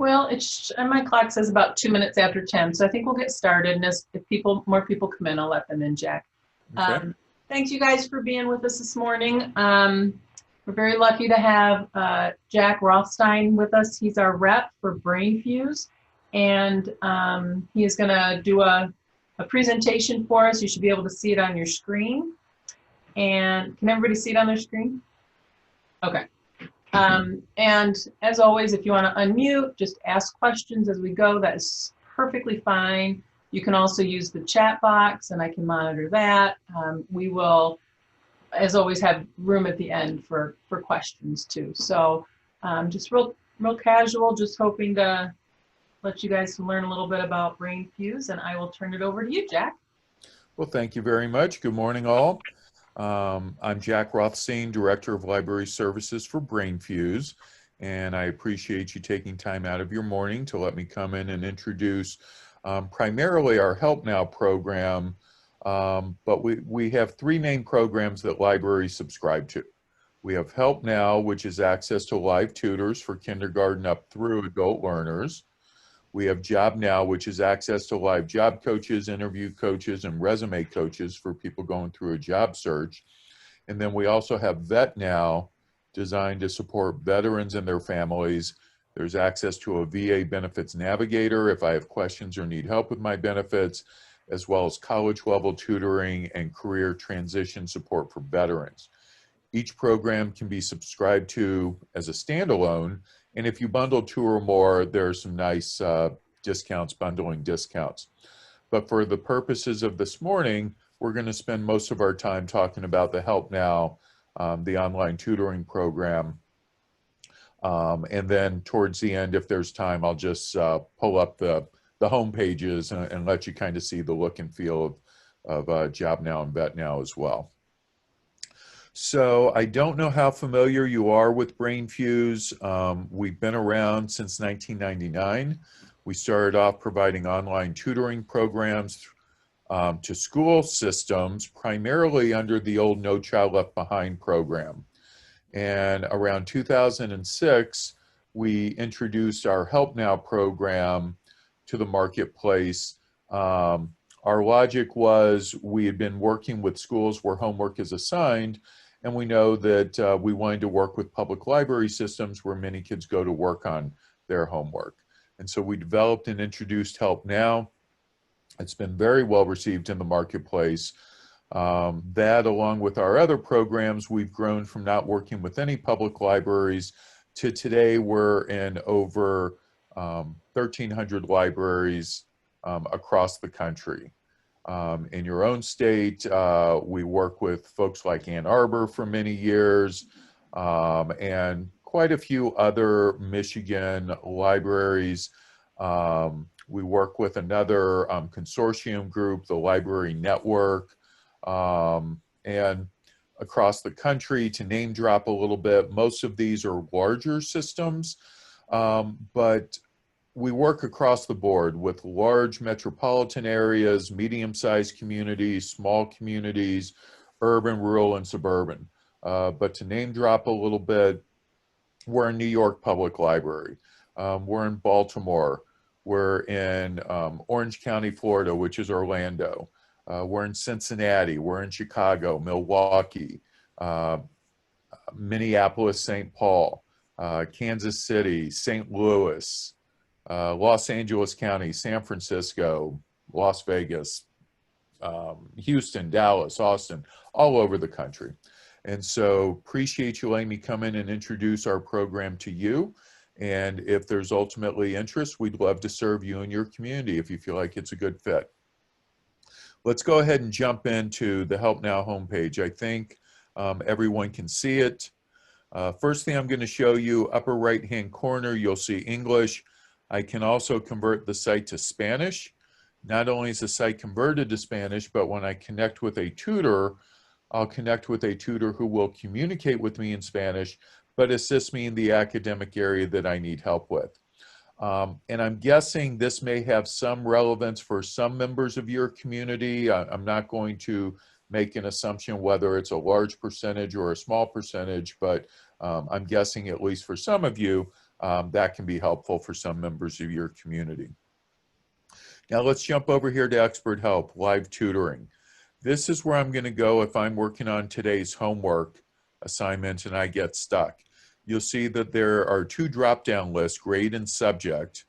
Well, and my clock says about 2 minutes after 10, so I think we'll get started. And if more people come in, I'll let them in, Jack. Okay. Thanks, you guys, for being with us this morning. We're very lucky to have Jack Rothstein with us. He's our rep for Brainfuse, and he is going to do a presentation for us. You should be able to see it on your screen. And can everybody see it on their screen? Okay. And as always, if you want to unmute, just ask questions as we go. That is perfectly fine. You can also use the chat box, and I can monitor that. We will, as always, have room at the end for questions too. So just real casual, just hoping to let you guys learn a little bit about Brainfuse, and I will turn it over to you, Jack. Well, thank you very much. Good morning, all. I'm Jack Rothstein, Director of Library Services for Brainfuse, and I appreciate you taking time out of your morning to let me come in and introduce primarily our Help Now program, but we have three main programs that libraries subscribe to. We have Help Now, which is access to live tutors for kindergarten up through adult learners. We have Job Now, which is access to live job coaches, interview coaches, and resume coaches for people going through a job search. And then we also have Vet Now, designed to support veterans and their families. There's access to a VA benefits navigator if I have questions or need help with my benefits, as well as college-level tutoring and career transition support for veterans. Each program can be subscribed to as a standalone, and if you bundle two or more, there are some nice discounts, bundling discounts. But for the purposes of this morning, we're going to spend most of our time talking about the Help Now, the online tutoring program. And then towards the end, if there's time, I'll just pull up the home pages and let you kind of see the look and feel of Job Now and Vet Now as well. So I don't know how familiar you are with Brainfuse. We've been around since 1999. We started off providing online tutoring programs to school systems, primarily under the old No Child Left Behind program. And around 2006, we introduced our Help Now program to the marketplace. Our logic was we had been working with schools where homework is assigned, and we know that we wanted to work with public library systems where many kids go to work on their homework. And so we developed and introduced Help Now. It's been very well received in the marketplace. That, along with our other programs, we've grown from not working with any public libraries to today we're in over 1,300 libraries across the country. In your own state, we work with folks like Ann Arbor for many years, and quite a few other Michigan libraries. We work with another consortium group, the Library Network, and across the country. To name drop a little bit, most of these are larger systems, but we work across the board with large metropolitan areas, medium-sized communities, small communities, urban, rural, and suburban. But to name drop a little bit, we're in New York Public Library. We're in Baltimore. We're in Orange County, Florida, which is Orlando. We're in Cincinnati. We're in Chicago, Milwaukee, Minneapolis, St. Paul, Kansas City, St. Louis, Los Angeles County, San Francisco, Las Vegas, Houston, Dallas, Austin, all over the country. And so appreciate you letting me come in and introduce our program to you. And if there's ultimately interest, we'd love to serve you and your community if you feel like it's a good fit. Let's go ahead and jump into the Help Now homepage. I think everyone can see it. First thing I'm going to show you, upper right-hand corner, you'll see English. I can also convert the site to Spanish. Not only is the site converted to Spanish, but when I connect with a tutor, I'll connect with a tutor who will communicate with me in Spanish, but assist me in the academic area that I need help with. And I'm guessing this may have some relevance for some members of your community. I'm not going to make an assumption whether it's a large percentage or a small percentage, but I'm guessing at least for some of you, that can be helpful for some members of your community. Now let's jump over here to expert help, live tutoring. This is where I'm going to go if I'm working on today's homework assignment and I get stuck. You'll see that there are two drop-down lists, grade and subject.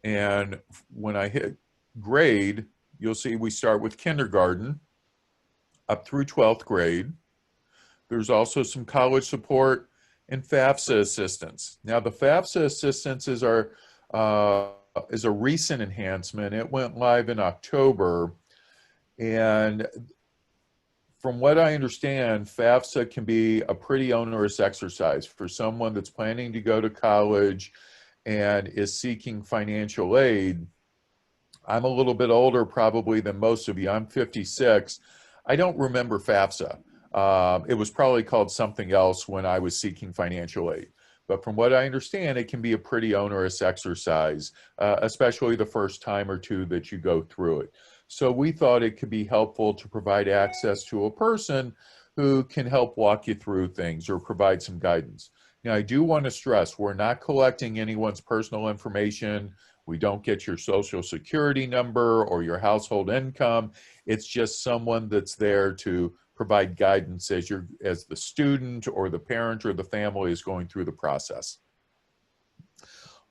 And when I hit grade, you'll see we start with kindergarten up through 12th grade. There's also some college support and Fafsa assistance. Now the Fafsa assistance is a recent enhancement. It went live in October. And from what I understand, Fafsa can be a pretty onerous exercise for someone that's planning to go to college and is seeking financial aid. I'm a little bit older probably than most of you. I'm 56. I don't remember Fafsa. It was probably called something else when I was seeking financial aid. But from what I understand, it can be a pretty onerous exercise, especially the first time or two that you go through it. So we thought it could be helpful to provide access to a person who can help walk you through things or provide some guidance. Now, I do want to stress, we're not collecting anyone's personal information. We don't get your social security number or your household income. It's just someone that's there to provide guidance as the student or the parent or the family is going through the process.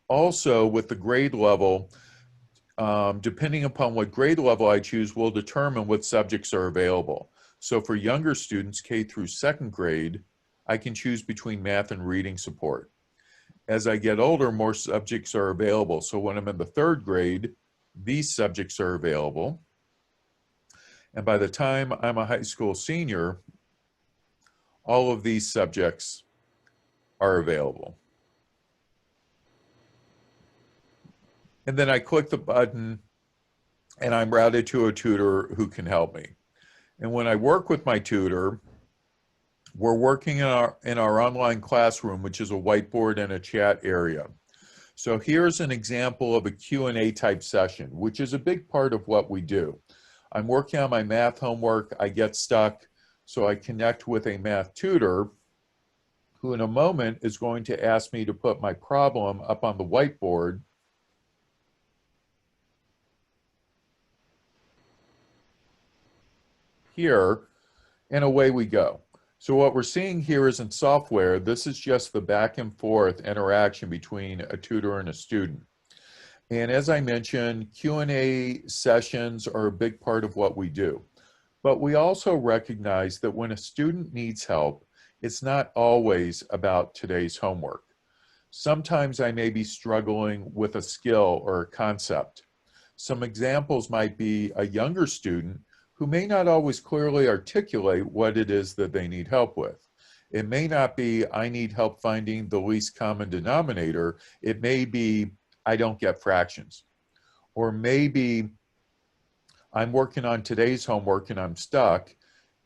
Also, with the grade level, depending upon what grade level I choose will determine what subjects are available. So for younger students, K through second grade, I can choose between math and reading support. As I get older, more subjects are available. So when I'm in the third grade, these subjects are available. And by the time I'm a high school senior, all of these subjects are available. And then I click the button and I'm routed to a tutor who can help me. And when I work with my tutor, we're working in our online classroom, which is a whiteboard and a chat area. So here's an example of a Q&A type session, which is a big part of what we do. I'm working on my math homework, I get stuck, so I connect with a math tutor who in a moment is going to ask me to put my problem up on the whiteboard. Here, and away we go. So what we're seeing here isn't software, this is just the back and forth interaction between a tutor and a student. And as I mentioned, Q&A sessions are a big part of what we do. But we also recognize that when a student needs help, it's not always about today's homework. Sometimes I may be struggling with a skill or a concept. Some examples might be a younger student who may not always clearly articulate what it is that they need help with. It may not be, I need help finding the least common denominator. It may be, I don't get fractions. Or maybe I'm working on today's homework and I'm stuck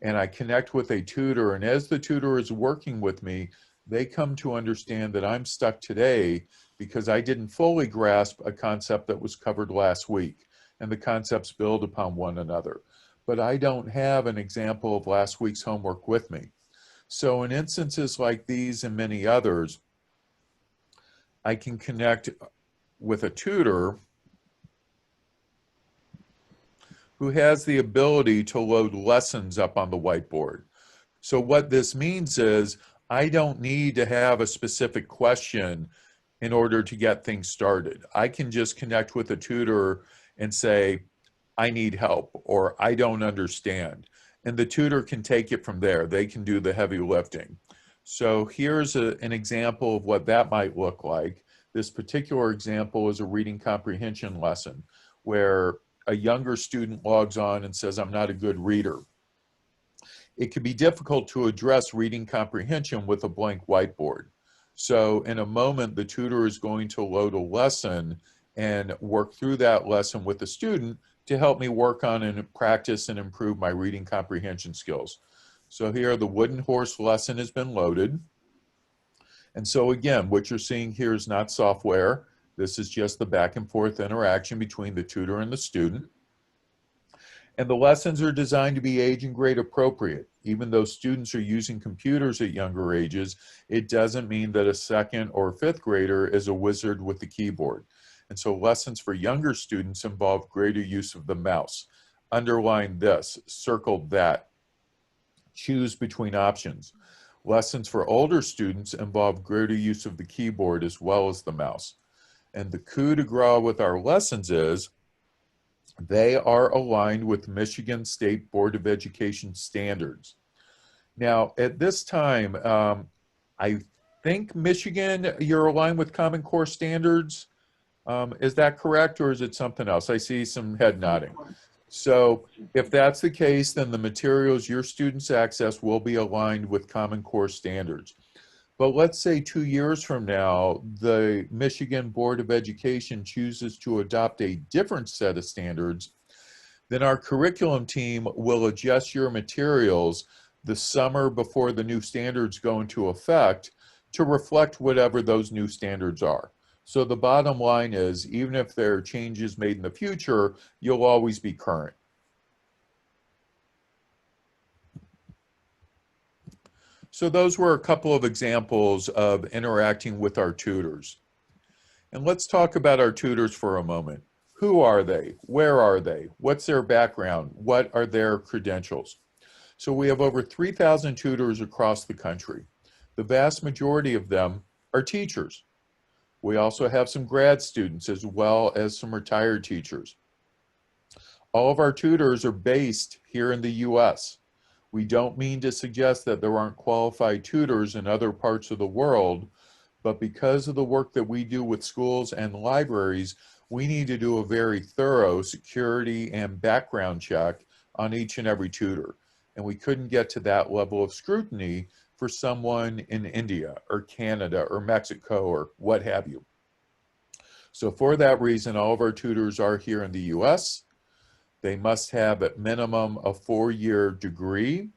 and I connect with a tutor, and as the tutor is working with me, they come to understand that I'm stuck today because I didn't fully grasp a concept that was covered last week, and the concepts build upon one another. But I don't have an example of last week's homework with me. So in instances like these and many others, I can connect with a tutor who has the ability to load lessons up on the whiteboard. So what this means is I don't need to have a specific question in order to get things started. I can just connect with a tutor and say, I need help, or I don't understand. And the tutor can take it from there. They can do the heavy lifting. So here's an example of what that might look like. This particular example is a reading comprehension lesson where a younger student logs on and says, I'm not a good reader. It can be difficult to address reading comprehension with a blank whiteboard. So in a moment, the tutor is going to load a lesson and work through that lesson with the student to help me work on and practice and improve my reading comprehension skills. So here the wooden horse lesson has been loaded. And so again, what you're seeing here is not software. This is just the back and forth interaction between the tutor and the student. And the lessons are designed to be age and grade appropriate. Even though students are using computers at younger ages, it doesn't mean that a second or fifth grader is a wizard with the keyboard. And so lessons for younger students involve greater use of the mouse. Underline this, circle that, choose between options. Lessons for older students involve greater use of the keyboard as well as the mouse. And the coup de grace with our lessons is they are aligned with Michigan State Board of Education standards. Now, at this time, I think Michigan, you're aligned with Common Core standards. Is that correct, or is it something else? I see some head nodding. So if that's the case, then the materials your students access will be aligned with Common Core standards. But let's say 2 years from now, the Michigan Board of Education chooses to adopt a different set of standards, then our curriculum team will adjust your materials the summer before the new standards go into effect to reflect whatever those new standards are. So the bottom line is, even if there are changes made in the future, you'll always be current. So those were a couple of examples of interacting with our tutors. And let's talk about our tutors for a moment. Who are they? Where are they? What's their background? What are their credentials? So we have over 3,000 tutors across the country. The vast majority of them are teachers. We also have some grad students as well as some retired teachers. All of our tutors are based here in the US. We don't mean to suggest that there aren't qualified tutors in other parts of the world, but because of the work that we do with schools and libraries, we need to do a very thorough security and background check on each and every tutor. And we couldn't get to that level of scrutiny for someone in India or Canada or Mexico or what have you. So for that reason, all of our tutors are here in the US. They must have at minimum a 4-year degree,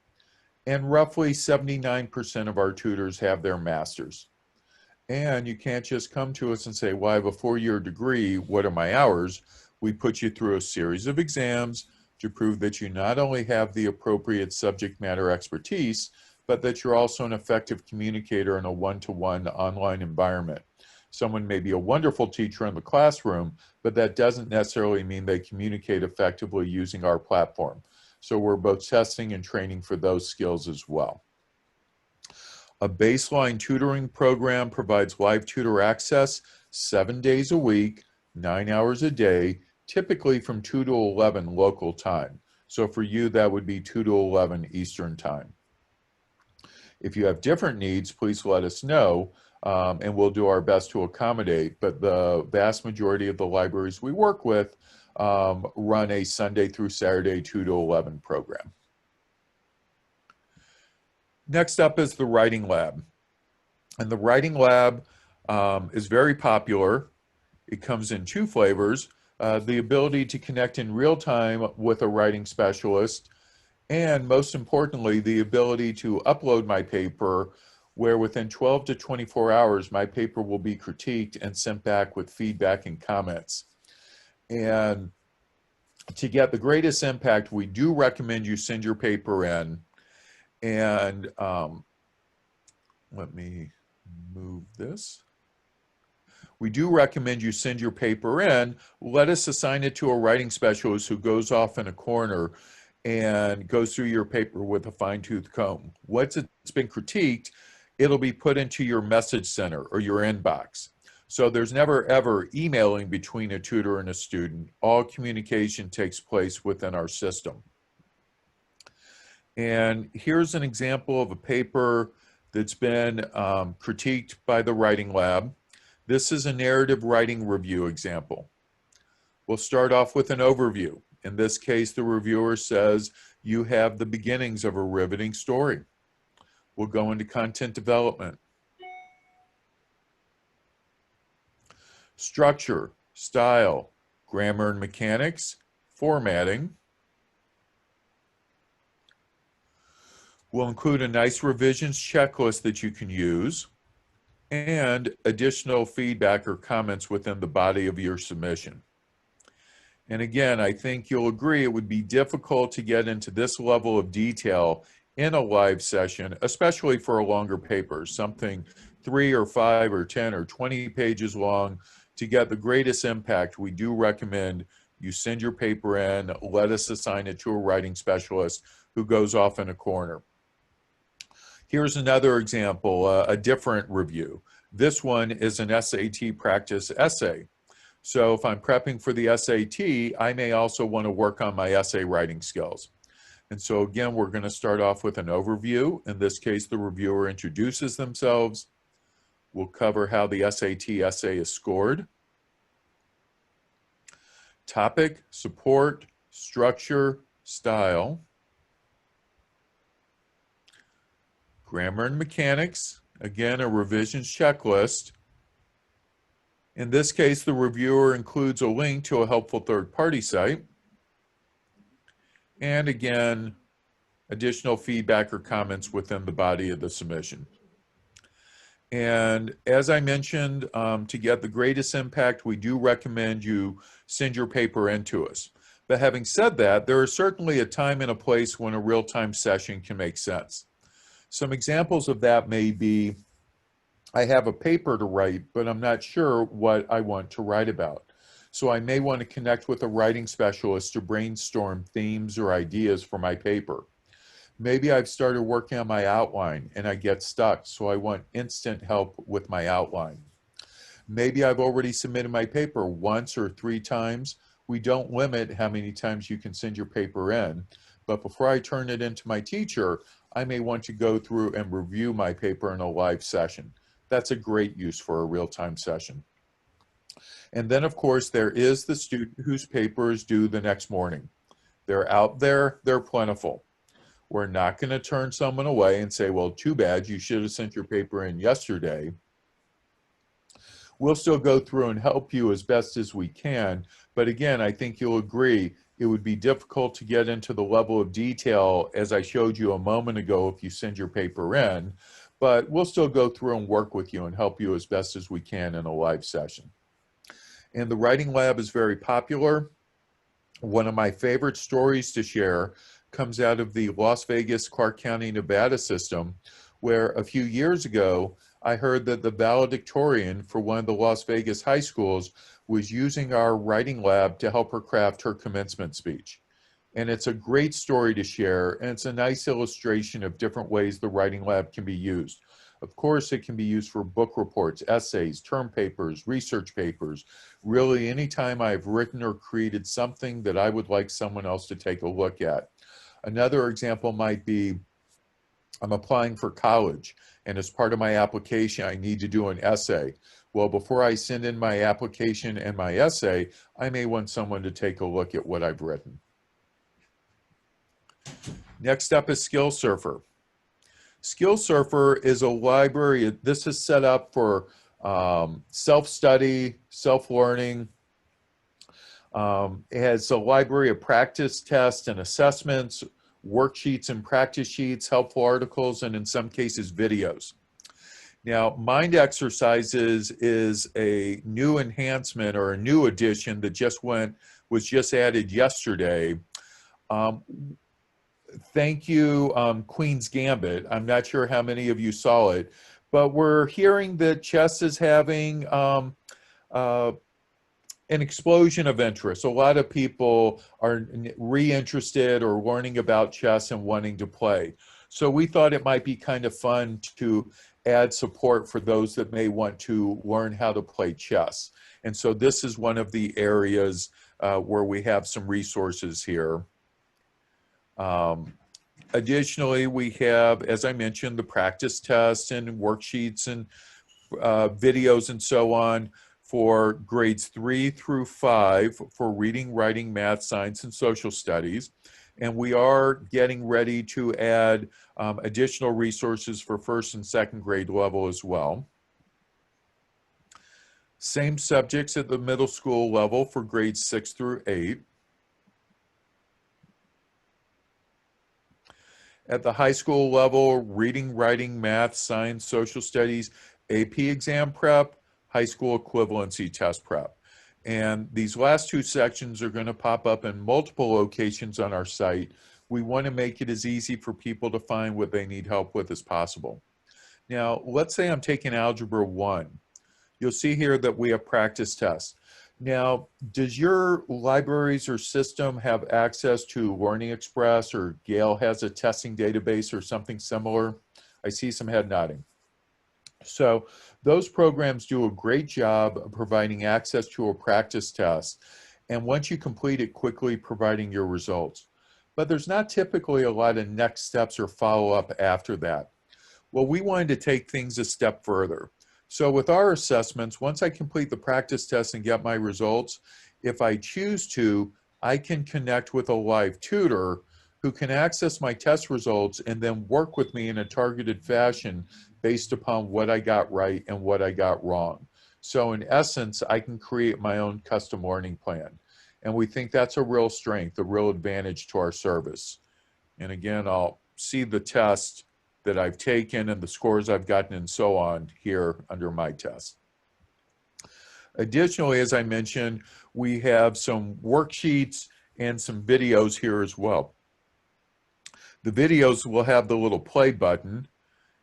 and roughly 79% of our tutors have their master's. And you can't just come to us and say, well, I have a 4-year degree, what are my hours? We put you through a series of exams to prove that you not only have the appropriate subject matter expertise, but that you're also an effective communicator in a one-to-one online environment. Someone may be a wonderful teacher in the classroom, but that doesn't necessarily mean they communicate effectively using our platform. So we're both testing and training for those skills as well. A baseline tutoring program provides live tutor access 7 days a week, 9 hours a day, typically from 2 to 11 local time. So for you, that would be 2 to 11 Eastern time. If you have different needs, please let us know, and we'll do our best to accommodate. But the vast majority of the libraries we work with run a Sunday through Saturday 2 to 11 program. Next up is the Writing Lab. And the Writing Lab is very popular. It comes in 2 flavors, the ability to connect in real time with a writing specialist, and most importantly, the ability to upload my paper where within 12 to 24 hours, my paper will be critiqued and sent back with feedback and comments. And to get the greatest impact, we do recommend you send your paper in. And let me move this. We do recommend you send your paper in. Let us assign it to a writing specialist who goes off in a corner and goes through your paper with a fine-tooth comb. Once it's been critiqued, it'll be put into your message center or your inbox. So there's never ever emailing between a tutor and a student. All communication takes place within our system. And here's an example of a paper that's been critiqued by the Writing Lab. This is a narrative writing review example. We'll start off with an overview. In this case, the reviewer says, you have the beginnings of a riveting story. We'll go into content development. Structure, style, grammar and mechanics, formatting. We'll include a nice revisions checklist that you can use and additional feedback or comments within the body of your submission. And again, I think you'll agree it would be difficult to get into this level of detail in a live session, especially for a longer paper, something 3 or 5 or 10 or 20 pages long. To get the greatest impact, we do recommend you send your paper in, let us assign it to a writing specialist who goes off in a corner. Here's another example, a different review. This one is an SAT practice essay. So if I'm prepping for the SAT, I may also want to work on my essay writing skills. And so again, we're going to start off with an overview. In this case, the reviewer introduces themselves. We'll cover how the SAT essay is scored. Topic, support, structure, style. Grammar and mechanics. Again, a revisions checklist. In this case, the reviewer includes a link to a helpful third-party site. And again, additional feedback or comments within the body of the submission. And as I mentioned, to get the greatest impact, we do recommend you send your paper in to us. But having said that, there is certainly a time and a place when a real-time session can make sense. Some examples of that may be, I have a paper to write, but I'm not sure what I want to write about. So I may want to connect with a writing specialist to brainstorm themes or ideas for my paper. Maybe I've started working on my outline and I get stuck, so I want instant help with my outline. Maybe I've already submitted my paper once or 3 times. We don't limit how many times you can send your paper in, but before I turn it into my teacher, I may want to go through and review my paper in a live session. That's a great use for a real-time session. And then, of course, there is the student whose paper is due the next morning. They're out there, they're plentiful. We're not going to turn someone away and say, well, too bad, you should have sent your paper in yesterday. We'll still go through and help you as best as we can. But again, I think you'll agree it would be difficult to get into the level of detail as I showed you a moment ago if you send your paper in. But we'll still go through and work with you and help you as best as we can in a live session. And the writing lab is very popular. One of my favorite stories to share comes out of the Las Vegas, Clark County, Nevada system, where a few years ago, I heard that the valedictorian for one of the Las Vegas high schools was using our writing lab to help her craft her commencement speech. And it's a great story to share, and it's a nice illustration of different ways the writing lab can be used. Of course, it can be used for book reports, essays, term papers, research papers. Really, anytime I've written or created something that I would like someone else to take a look at. Another example might be, I'm applying for college, and as part of my application, I need to do an essay. Well, before I send in my application and my essay, I may want someone to take a look at what I've written. Next up is Skill Surfer. Skill Surfer is a library. This is set up for self-study, self-learning. It has a library of practice tests and assessments, worksheets and practice sheets, helpful articles, and in some cases, videos. Now, Mind Exercises is a new enhancement or a new addition that was just added yesterday. Thank you, Queen's Gambit. I'm not sure how many of you saw it, but we're hearing that chess is having an explosion of interest. A lot of people are reinterested or learning about chess and wanting to play. So we thought it might be kind of fun to add support for those that may want to learn how to play chess. And so this is one of the areas where we have some resources here. Additionally, we have, as I mentioned, the practice tests and worksheets and videos and so on for grades 3 through 5 for reading, writing, math, science, and social studies. And we are getting ready to add additional resources for first and second grade level as well. Same subjects at the middle school level for grades 6 through 8. At the high school level, reading, writing, math, science, social studies, AP exam prep, high school equivalency test prep. And these last 2 sections are going to pop up in multiple locations on our site. We want to make it as easy for people to find what they need help with as possible. Now, let's say I'm taking Algebra 1. You'll see here that we have practice tests. Now, does your libraries or system have access to Learning Express, or Gale has a testing database or something similar? I see some head nodding. So those programs do a great job of providing access to a practice test, and once you complete it, quickly providing your results. But there's not typically a lot of next steps or follow-up after that. Well, we wanted to take things a step further. So with our assessments, once I complete the practice test and get my results, if I choose to, I can connect with a live tutor who can access my test results and then work with me in a targeted fashion based upon what I got right and what I got wrong. So in essence, I can create my own custom learning plan. And we think that's a real strength, a real advantage to our service. And again, I'll see the test that I've taken and the scores I've gotten and so on here under my test. Additionally, as I mentioned, we have some worksheets and some videos here as well. The videos will have the little play button,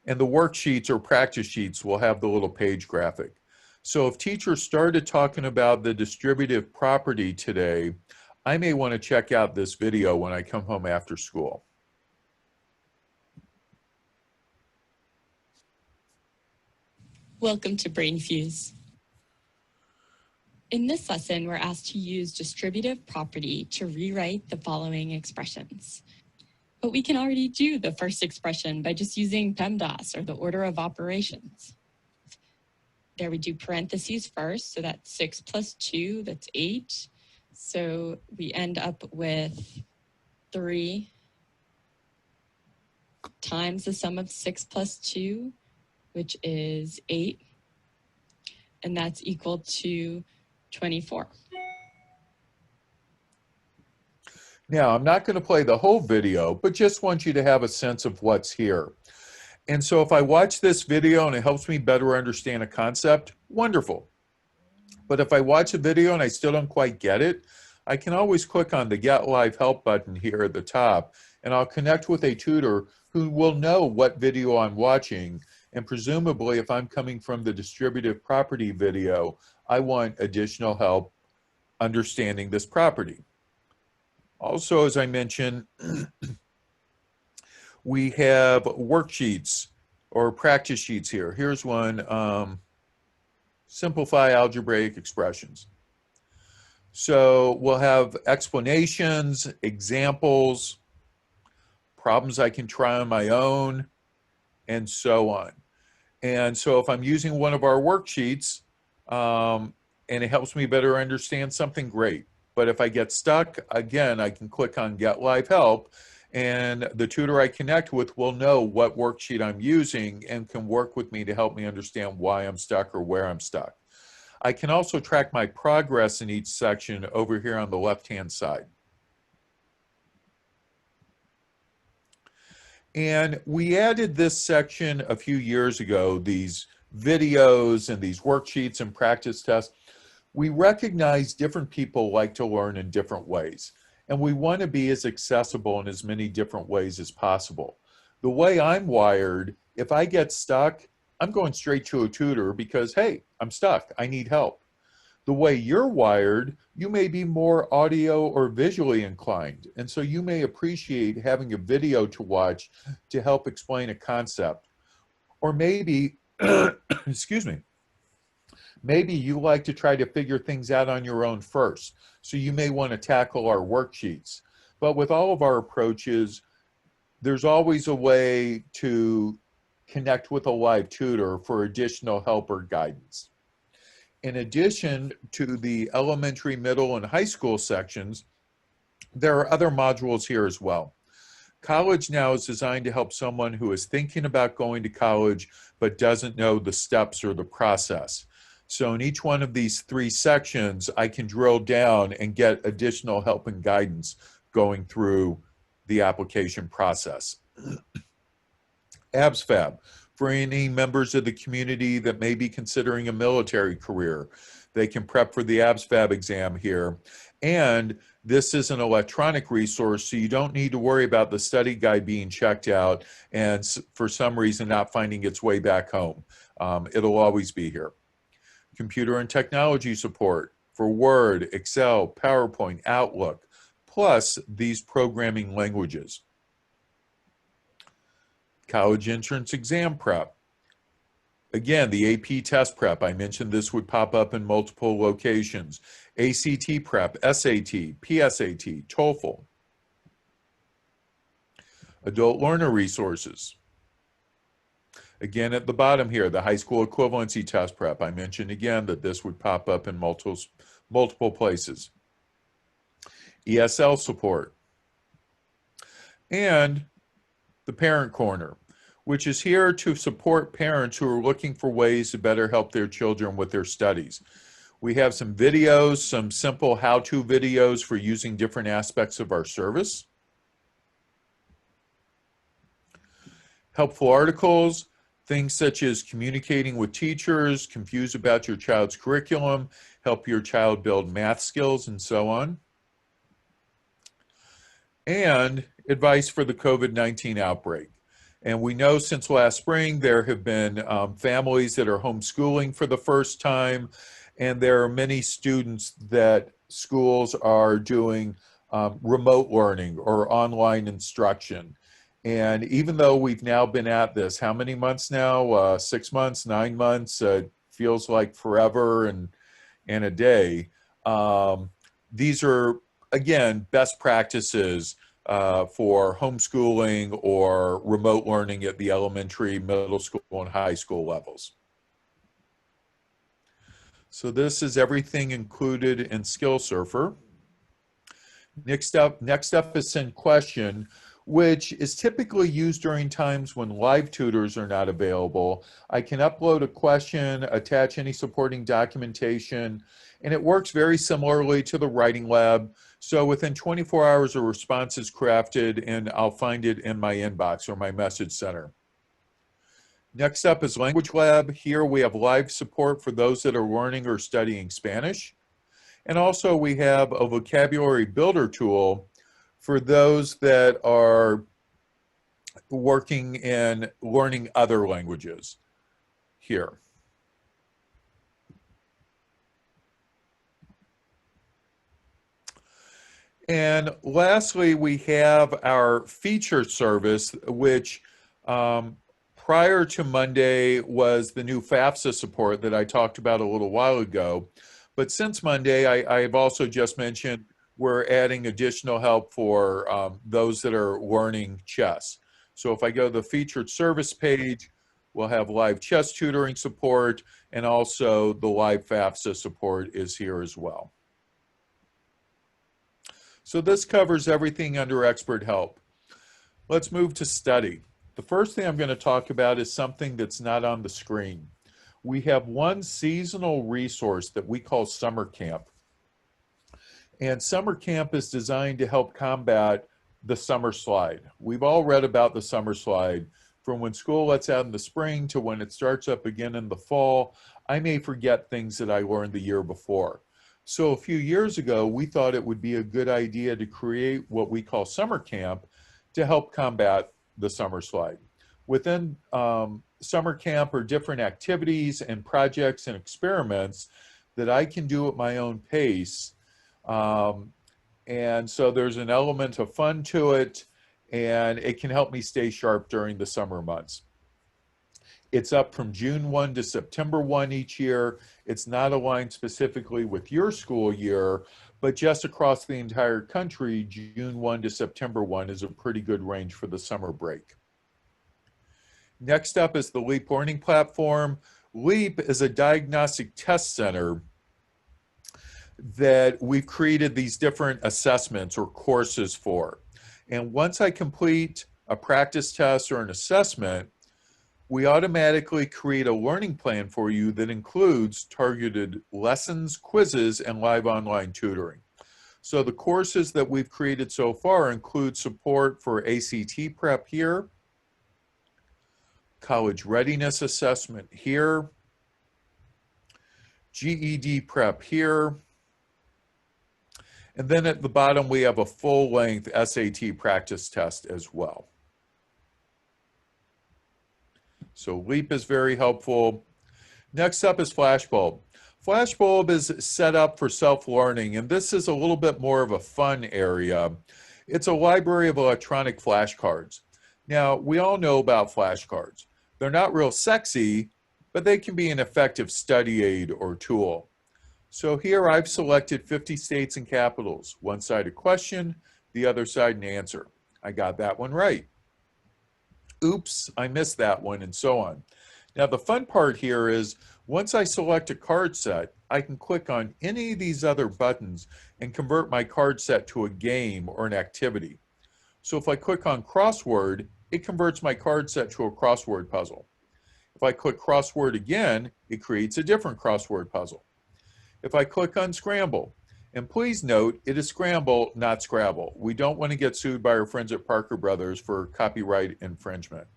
and the worksheets or practice sheets will have the little page graphic. So if teachers started talking about the distributive property today, I may want to check out this video when I come home after school. Welcome to Brainfuse. In this lesson, we're asked to use distributive property to rewrite the following expressions. But we can already do the first expression by just using PEMDAS, or the order of operations. There we do parentheses first, so that's 6 plus 2, that's 8. So we end up with 3 times the sum of 6 plus 2, which is 8, and that's equal to 24. Now, I'm not going to play the whole video, but just want you to have a sense of what's here. And so if I watch this video and it helps me better understand a concept, wonderful. But if I watch a video and I still don't quite get it, I can always click on the Get Live Help button here at the top, and I'll connect with a tutor who will know what video I'm watching. And presumably, if I'm coming from the distributive property video, I want additional help understanding this property. Also, as I mentioned, we have worksheets or practice sheets here. Here's one, simplify algebraic expressions. So we'll have explanations, examples, problems I can try on my own, and so on. And so if I'm using one of our worksheets and it helps me better understand something, great. But if I get stuck, again, I can click on Get Live Help, and the tutor I connect with will know what worksheet I'm using and can work with me to help me understand why I'm stuck or where I'm stuck. I can also track my progress in each section over here on the left-hand side. And we added this section a few years ago, these videos and these worksheets and practice tests. We recognize different people like to learn in different ways, and we want to be as accessible in as many different ways as possible. The way I'm wired, if I get stuck, I'm going straight to a tutor because, hey, I'm stuck, I need help. The way you're wired, you may be more audio or visually inclined, and so you may appreciate having a video to watch to help explain a concept. Or maybe, excuse me, maybe you like to try to figure things out on your own first, so you may want to tackle our worksheets. But with all of our approaches, there's always a way to connect with a live tutor for additional help or guidance. In addition to the elementary, middle, and high school sections, there are other modules here as well. College Now is designed to help someone who is thinking about going to college but doesn't know the steps or the process. So in each one of these 3 sections, I can drill down and get additional help and guidance going through the application process. ABSFAB, for any members of the community that may be considering a military career, they can prep for the ABSFAB exam here. And this is an electronic resource, so you don't need to worry about the study guide being checked out and for some reason not finding its way back home. It'll always be here. Computer and technology support for Word, Excel, PowerPoint, Outlook, plus these programming languages. College entrance exam prep. Again, the AP test prep, I mentioned this would pop up in multiple locations. ACT prep, SAT, PSAT, TOEFL. Adult learner resources. Again, at the bottom here, the high school equivalency test prep. I mentioned again that this would pop up in multiple places. ESL support. And the Parent Corner, which is here to support parents who are looking for ways to better help their children with their studies. We have some videos, some simple how-to videos for using different aspects of our service. Helpful articles, things such as communicating with teachers, confused about your child's curriculum, help your child build math skills, and so on. And advice for the COVID-19 outbreak. And we know since last spring, there have been families that are homeschooling for the first time, and there are many students that schools are doing remote learning or online instruction. And even though we've now been at this, how many months now? 6 months, 9 months, feels like forever and a day. These are, again, best practices for homeschooling or remote learning at the elementary, middle school, and high school levels. So this is everything included in Skill Surfer. Next up is Send Question, which is typically used during times when live tutors are not available. I can upload a question, attach any supporting documentation, and it works very similarly to the Writing Lab. So within 24 hours, a response is crafted and I'll find it in my inbox or my message center. Next up is Language Lab. Here we have live support for those that are learning or studying Spanish. And also we have a vocabulary builder tool for those that are working in learning other languages here. And lastly, we have our feature service, which prior to Monday was the new Fafsa support that I talked about a little while ago. But since Monday, I've also just mentioned we're adding additional help for those that are learning chess. So if I go to the featured service page, we'll have live chess tutoring support, and also the live Fafsa support is here as well. So this covers everything under expert help. Let's move to study. The first thing I'm going to talk about is something that's not on the screen. We have one seasonal resource that we call Summer Camp. And Summer Camp is designed to help combat the summer slide. We've all read about the summer slide. From when school lets out in the spring to when it starts up again in the fall, I may forget things that I learned the year before. So a few years ago, we thought it would be a good idea to create what we call Summer Camp to help combat the summer slide. Within Summer Camp are different activities and projects and experiments that I can do at my own pace. And so there's an element of fun to it, and it can help me stay sharp during the summer months. It's up from June 1 to September 1 each year. It's not aligned specifically with your school year, but just across the entire country, June 1 to September 1 is a pretty good range for the summer break. Next up is the LEAP Learning Platform. LEAP is a diagnostic test center that we've created these different assessments or courses for. And once I complete a practice test or an assessment, we automatically create a learning plan for you that includes targeted lessons, quizzes, and live online tutoring. So the courses that we've created so far include support for ACT prep here, college readiness assessment here, GED prep here, And then at the bottom, we have a full-length SAT practice test as well. So LEAP is very helpful. Next up is Flashbulb. Flashbulb is set up for self-learning, and this is a little bit more of a fun area. It's a library of electronic flashcards. Now, we all know about flashcards. They're not real sexy, but they can be an effective study aid or tool. So here I've selected 50 states and capitals. One side a question, the other side an answer. I got that one right. Oops, I missed that one, and so on. Now the fun part here is once I select a card set, I can click on any of these other buttons and convert my card set to a game or an activity. So if I click on crossword, it converts my card set to a crossword puzzle. If I click crossword again, it creates a different crossword puzzle. If I click unscramble, and please note, it is Scramble, not Scrabble. We don't want to get sued by our friends at Parker Brothers for copyright infringement.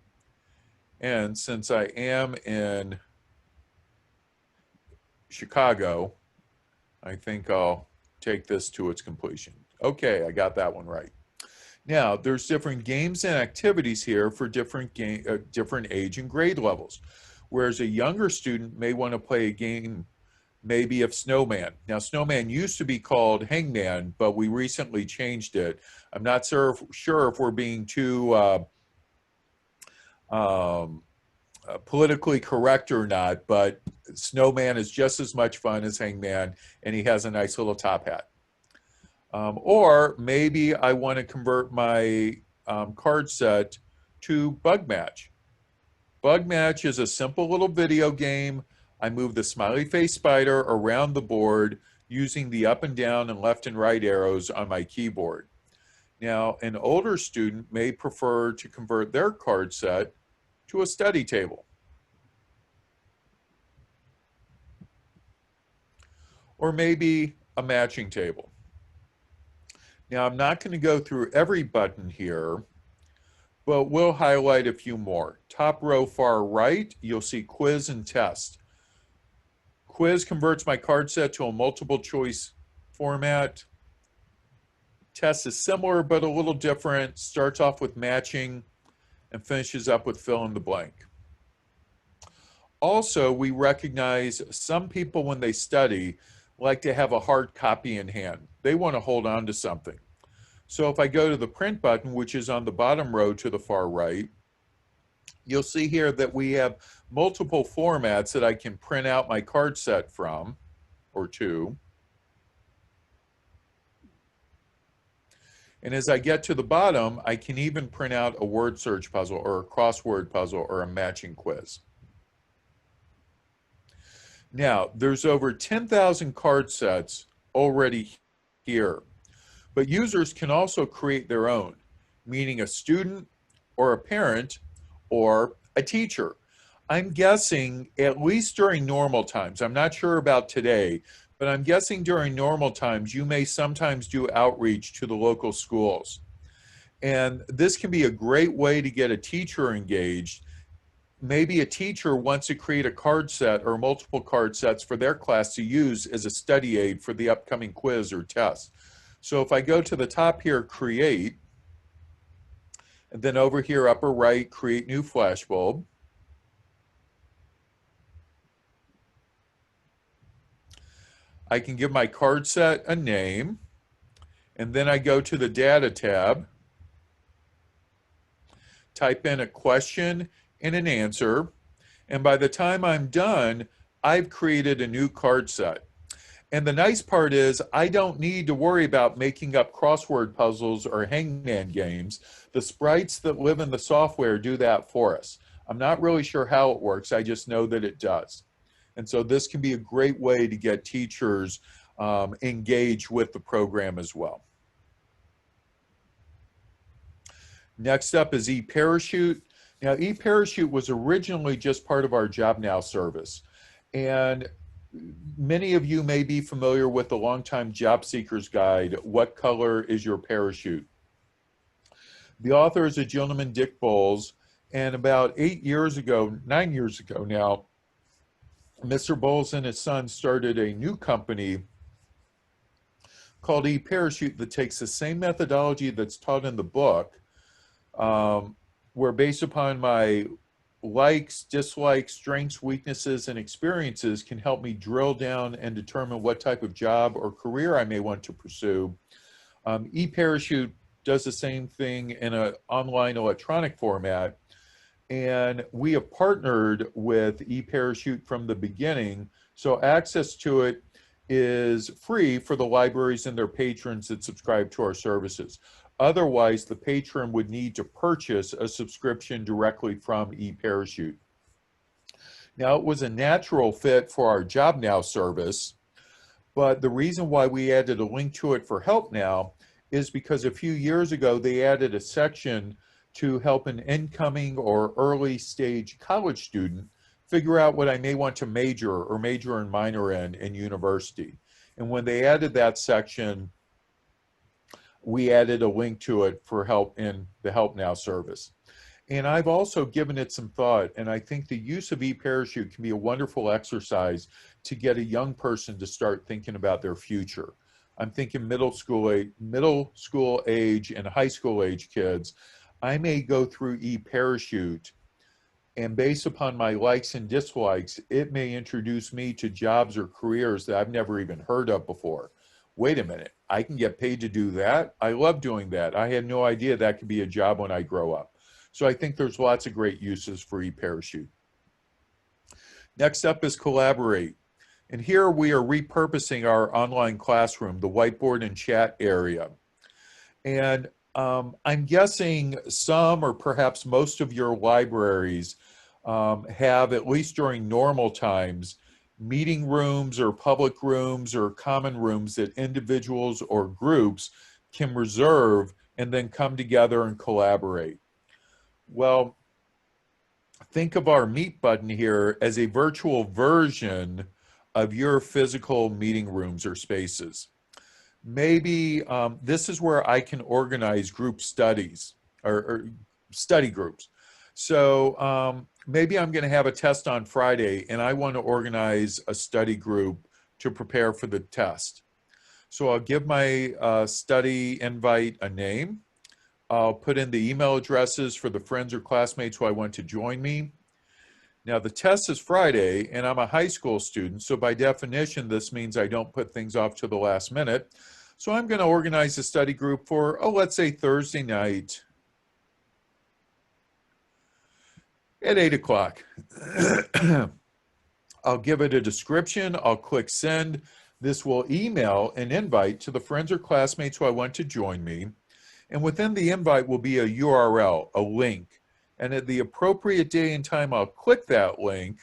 And since I am in Chicago, I think I'll take this to its completion. Okay, I got that one right. Now, there's different games and activities here for different age and grade levels. Whereas a younger student may want to play a game maybe of Snowman. Now, Snowman used to be called Hangman, but we recently changed it. I'm not sure if we're being too politically correct or not, but Snowman is just as much fun as Hangman, and he has a nice little top hat. Or maybe I want to convert my card set to Bug Match. Bug Match is a simple little video game. I move the smiley face spider around the board using the up and down and left and right arrows on my keyboard. Now, an older student may prefer to convert their card set to a study table. Or maybe a matching table. Now, I'm not going to go through every button here, but we'll highlight a few more. Top row far right, you'll see quiz and test. Quiz converts my card set to a multiple choice format. Test is similar but a little different. Starts off with matching and finishes up with fill in the blank. Also, we recognize some people when they study like to have a hard copy in hand. They want to hold on to something. So if I go to the print button, which is on the bottom row to the far right, you'll see here that we have multiple formats that I can print out my card set from, or to. And as I get to the bottom, I can even print out a word search puzzle or a crossword puzzle or a matching quiz. Now, there's over 10,000 card sets already here, but users can also create their own, meaning a student or a parent or a teacher. I'm guessing at least during normal times, I'm not sure about today, but I'm guessing during normal times, you may sometimes do outreach to the local schools. And this can be a great way to get a teacher engaged. Maybe a teacher wants to create a card set or multiple card sets for their class to use as a study aid for the upcoming quiz or test. So if I go to the top here, create, and then over here, upper right, create new flashbulb. I can give my card set a name, and then I go to the data tab, type in a question and an answer, and by the time I'm done, I've created a new card set. And the nice part is I don't need to worry about making up crossword puzzles or hangman games. The sprites that live in the software do that for us. I'm not really sure how it works, I just know that it does. And so this can be a great way to get teachers engaged with the program as well. Next up is eParachute. Now, eParachute was originally just part of our Job Now service. And many of you may be familiar with the longtime job seekers guide, What Color is Your Parachute? The author is a gentleman, Dick Bowles, and about 9 years ago now, Mr. Bowles and his son started a new company called eParachute that takes the same methodology that's taught in the book, where based upon my likes, dislikes, strengths, weaknesses, and experiences can help me drill down and determine what type of job or career I may want to pursue. eParachute does the same thing in an online electronic format. And we have partnered with eParachute from the beginning, so access to it is free for the libraries and their patrons that subscribe to our services. Otherwise, the patron would need to purchase a subscription directly from eParachute. Now, it was a natural fit for our Job Now service, but the reason why we added a link to it for Help Now is because a few years ago, they added a section to help an incoming or early stage college student figure out what I may want to major or major and minor in university. And when they added that section, we added a link to it for help in the Help Now service. And I've also given it some thought, and I think the use of eParachute can be a wonderful exercise to get a young person to start thinking about their future. I'm thinking middle school age and high school age kids. I may go through eParachute, and based upon my likes and dislikes, it may introduce me to jobs or careers that I've never even heard of before. Wait a minute, I can get paid to do that? I love doing that. I had no idea that could be a job when I grow up. So I think there's lots of great uses for eParachute. Next up is Collaborate. And here we are repurposing our online classroom, the whiteboard and chat area. And I'm guessing some or perhaps most of your libraries have, at least during normal times, meeting rooms or public rooms or common rooms that individuals or groups can reserve and then come together and collaborate. Well, think of our Meet button here as a virtual version of your physical meeting rooms or spaces. Maybe this is where I can organize group studies or study groups. So maybe I'm going to have a test on Friday and I want to organize a study group to prepare for the test. So I'll give my study invite a name. I'll put in the email addresses for the friends or classmates who I want to join me. Now the test is Friday and I'm a high school student, so by definition this means I don't put things off to the last minute. So I'm going to organize a study group for, let's say Thursday night at 8 o'clock. I'll give it a description, I'll click send. This will email an invite to the friends or classmates who I want to join me. And within the invite will be a URL, a link. And at the appropriate day and time, I'll click that link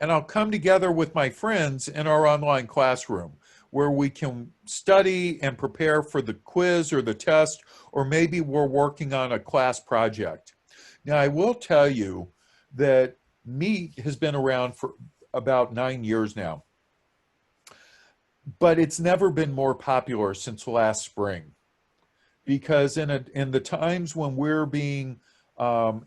and I'll come together with my friends in our online classroom where we can study and prepare for the quiz or the test, or maybe we're working on a class project. Now, I will tell you that Meet has been around for about 9 years now, but it's never been more popular since last spring. Because in the times when we're being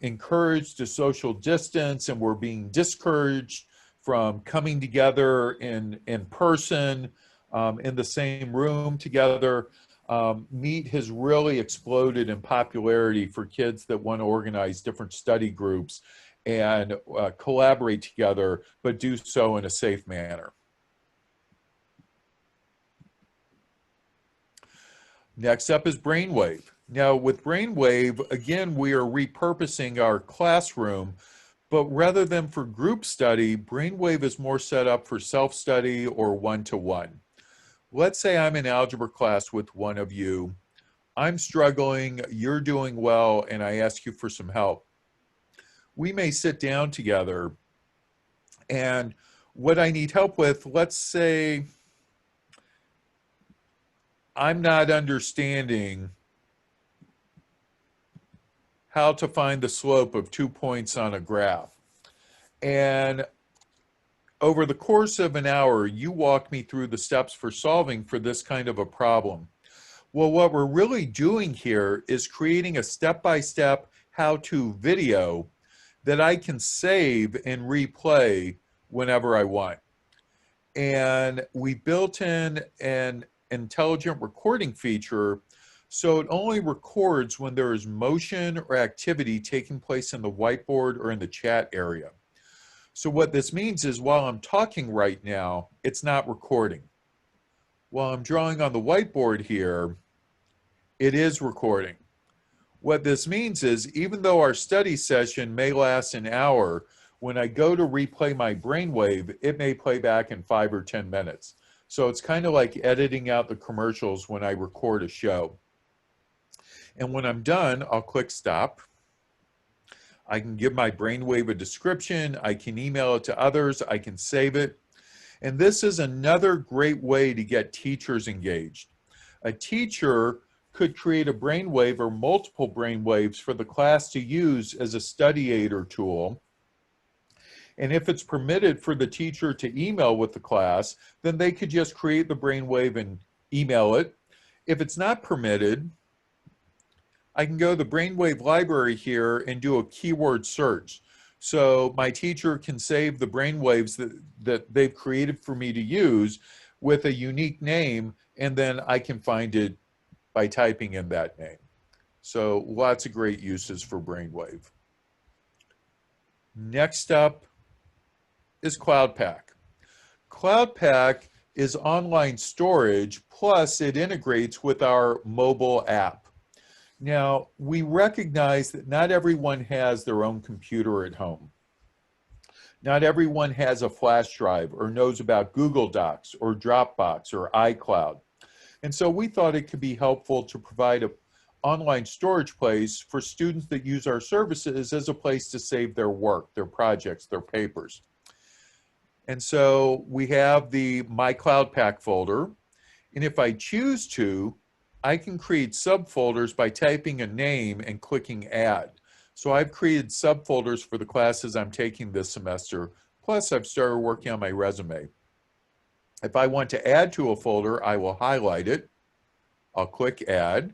encouraged to social distance and we're being discouraged from coming together in person, in the same room together, Meet has really exploded in popularity for kids that want to organize different study groups and collaborate together, but do so in a safe manner. Next up is Brainwave. Now with Brainwave, again, we are repurposing our classroom, but rather than for group study, Brainwave is more set up for self-study or one-to-one. Let's say I'm in algebra class with one of you. I'm struggling, you're doing well, and I ask you for some help. We may sit down together, and what I need help with, let's say, I'm not understanding how to find the slope of 2 points on a graph. And over the course of an hour, you walk me through the steps for solving for this kind of a problem. Well, what we're really doing here is creating a step-by-step how-to video that I can save and replay whenever I want. And we built in an intelligent recording feature, so it only records when there is motion or activity taking place in the whiteboard or in the chat area. So what this means is while I'm talking right now, it's not recording. While I'm drawing on the whiteboard here, it is recording. What this means is even though our study session may last an hour, when I go to replay my Brainwave, it may play back in 5 or 10 minutes. So it's kind of like editing out the commercials when I record a show. And when I'm done, I'll click stop. I can give my Brainwave a description. I can email it to others. I can save it. And this is another great way to get teachers engaged. A teacher could create a Brainwave or multiple Brainwaves for the class to use as a study aid or tool. And if it's permitted for the teacher to email with the class, then they could just create the Brainwave and email it. If it's not permitted, I can go to the Brainwave library here and do a keyword search. So my teacher can save the Brainwaves that they've created for me to use with a unique name, and then I can find it by typing in that name. So lots of great uses for Brainwave. Next up is CloudPak. CloudPak is online storage, plus it integrates with our mobile app. Now, we recognize that not everyone has their own computer at home. Not everyone has a flash drive or knows about Google Docs or Dropbox or iCloud. And so we thought it could be helpful to provide an online storage place for students that use our services as a place to save their work, their projects, their papers. And so we have the My CloudPak folder. And if I choose to, I can create subfolders by typing a name and clicking add. So I've created subfolders for the classes I'm taking this semester. Plus I've started working on my resume. If I want to add to a folder, I will highlight it. I'll click add.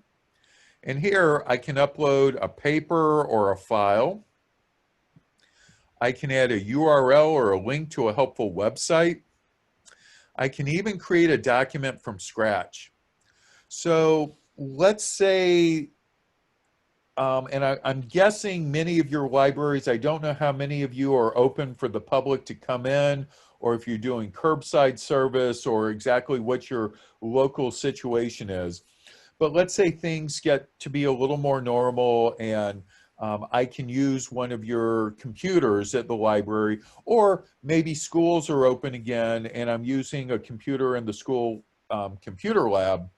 And here I can upload a paper or a file. I can add a URL or a link to a helpful website. I can even create a document from scratch. So let's say, I'm guessing many of your libraries, I don't know how many of you are open for the public to come in, or if you're doing curbside service, or exactly what your local situation is. But let's say things get to be a little more normal and I can use one of your computers at the library, or maybe schools are open again and I'm using a computer in the school computer lab,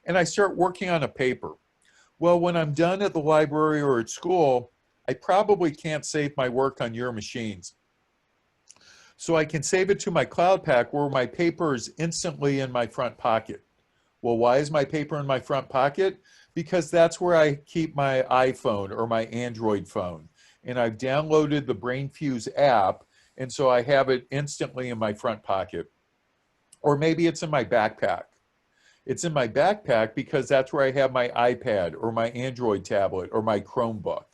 and I start working on a paper. Well, when I'm done at the library or at school, I probably can't save my work on your machines. So I can save it to my CloudPak where my paper is instantly in my front pocket. Well, why is my paper in my front pocket? Because that's where I keep my iPhone or my Android phone. And I've downloaded the Brainfuse app, and so I have it instantly in my front pocket. Or maybe it's in my backpack. It's in my backpack because that's where I have my iPad or my Android tablet or my Chromebook.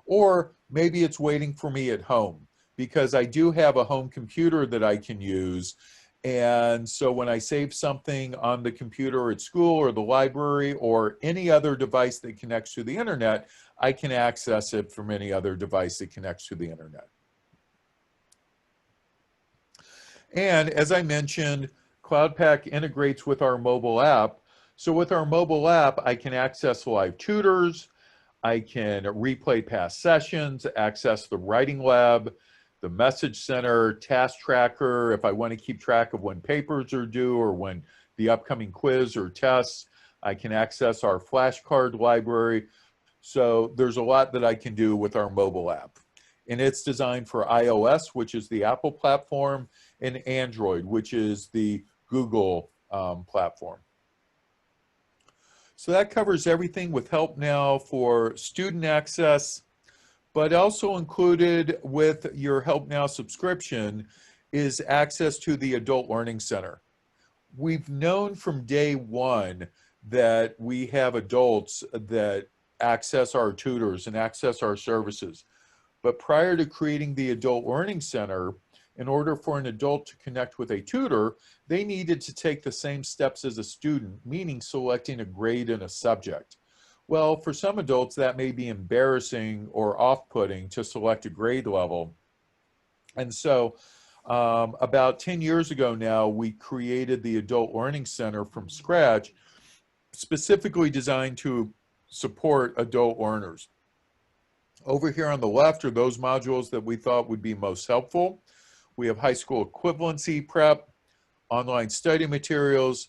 Or maybe it's waiting for me at home because I do have a home computer that I can use. And so when I save something on the computer at school or the library or any other device that connects to the internet, I can access it from any other device that connects to the internet. And as I mentioned, CloudPak integrates with our mobile app. So with our mobile app, I can access live tutors, I can replay past sessions, access the writing lab, the message center, task tracker, if I want to keep track of when papers are due or when the upcoming quiz or tests. I can access our flashcard library. So there's a lot that I can do with our mobile app. And it's designed for iOS, which is the Apple platform, and Android, which is the Google platform. So that covers everything with Help Now for student access, but also included with your Help Now subscription is access to the Adult Learning Center. We've known from day one that we have adults that access our tutors and access our services. But prior to creating the Adult Learning Center, in order for an adult to connect with a tutor, they needed to take the same steps as a student, meaning selecting a grade in a subject. Well, for some adults, that may be embarrassing or off-putting to select a grade level. And so about 10 years ago now, we created the Adult Learning Center from scratch, specifically designed to support adult learners. Over here on the left are those modules that we thought would be most helpful. We have high school equivalency prep, online study materials,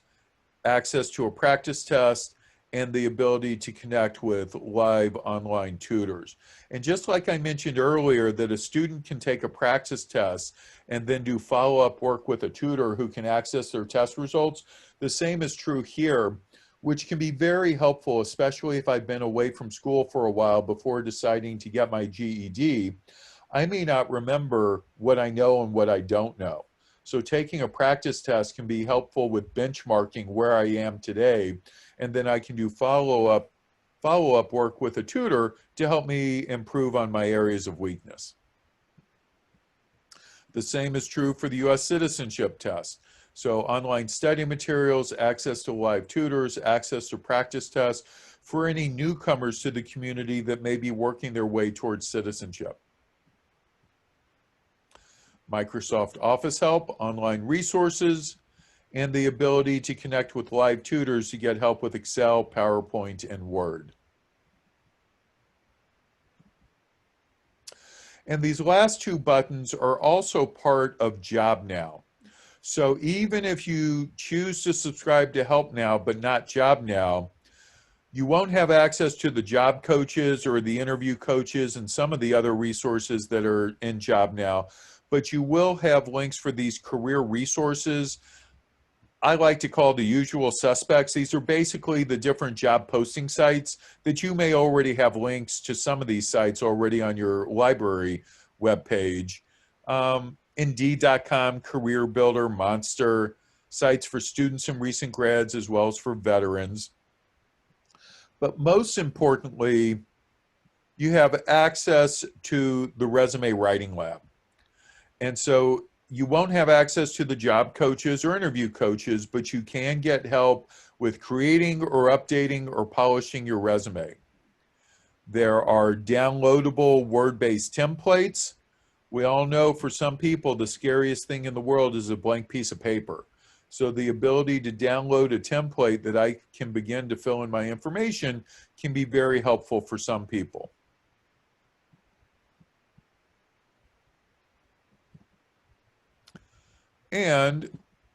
access to a practice test, and the ability to connect with live online tutors. And just like I mentioned earlier that a student can take a practice test and then do follow-up work with a tutor who can access their test results, the same is true here, which can be very helpful, especially if I've been away from school for a while before deciding to get my GED. I may not remember what I know and what I don't know. So taking a practice test can be helpful with benchmarking where I am today, and then I can do follow-up work with a tutor to help me improve on my areas of weakness. The same is true for the U.S. citizenship test. So online study materials, access to live tutors, access to practice tests for any newcomers to the community that may be working their way towards citizenship. Microsoft Office help, online resources, and the ability to connect with live tutors to get help with Excel, PowerPoint, and Word. And these last two buttons are also part of Job Now. So even if you choose to subscribe to Help Now, but not Job Now, you won't have access to the job coaches or the interview coaches and some of the other resources that are in Job Now, but you will have links for these career resources. I like to call the usual suspects. These are basically the different job posting sites that you may already have links to some of these sites already on your library webpage. Indeed.com, Career Builder, Monster, sites for students and recent grads as well as for veterans. But most importantly, you have access to the Resume Writing Lab. And so you won't have access to the job coaches or interview coaches, but you can get help with creating or updating or polishing your resume. There are downloadable Word-based templates. We all know for some people, the scariest thing in the world is a blank piece of paper. So the ability to download a template that I can begin to fill in my information can be very helpful for some people. And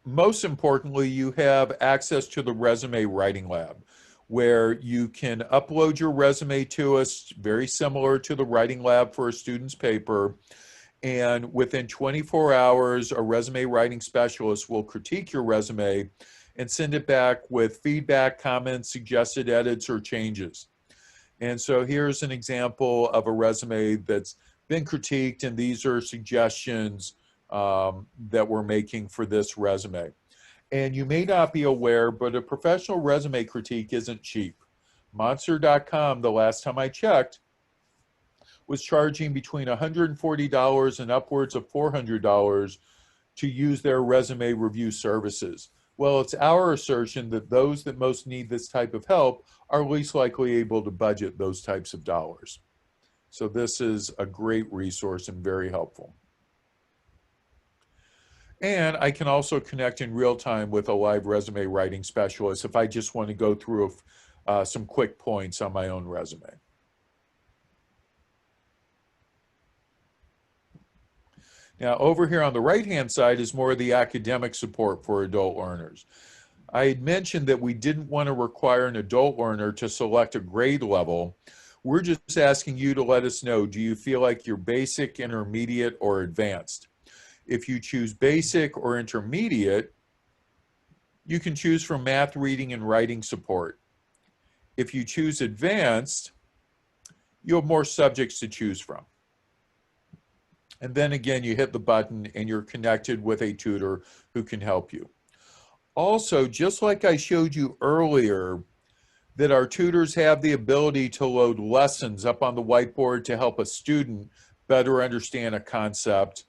most importantly, you have access to the Resume Writing Lab, where you can upload your resume to us, very similar to the Writing Lab for a student's paper. And within 24 hours, a resume writing specialist will critique your resume and send it back with feedback, comments, suggested edits, or changes. And so here's an example of a resume that's been critiqued, and these are suggestions that we're making for this resume. And you may not be aware, but a professional resume critique isn't cheap. Monster.com, the last time I checked, was charging between $140 and upwards of $400 to use their resume review services. Well, it's our assertion that those that most need this type of help are least likely able to budget those types of dollars. So this is a great resource and very helpful. And I can also connect in real time with a live resume writing specialist if I just want to go through some quick points on my own resume. Now, over here on the right-hand side is more of the academic support for adult learners. I had mentioned that we didn't want to require an adult learner to select a grade level. We're just asking you to let us know, do you feel like you're basic, intermediate, or advanced? If you choose basic or intermediate, you can choose from math, reading, and writing support. If you choose advanced, you have more subjects to choose from. And then again, you hit the button and you're connected with a tutor who can help you. Also, just like I showed you earlier, that our tutors have the ability to load lessons up on the whiteboard to help a student better understand a concept.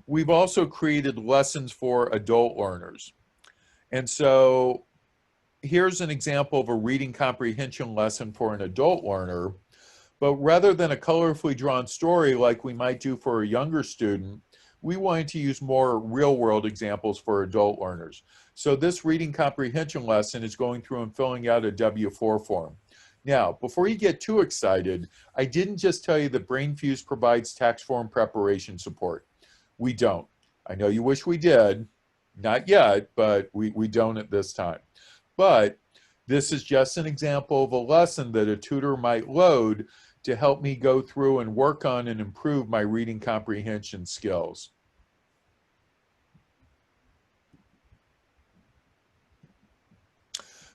we've also created lessons for adult learners. And so here's an example of a reading comprehension lesson for an adult learner, but rather than a colorfully drawn story like we might do for a younger student, we wanted to use more real-world examples for adult learners. So this reading comprehension lesson is going through and filling out a W-4 form. Now, before you get too excited, I didn't just tell you that Brainfuse provides tax form preparation support. We don't. I know you wish we did. Not yet, but we don't at this time. But this is just an example of a lesson that a tutor might load to help me go through and work on and improve my reading comprehension skills.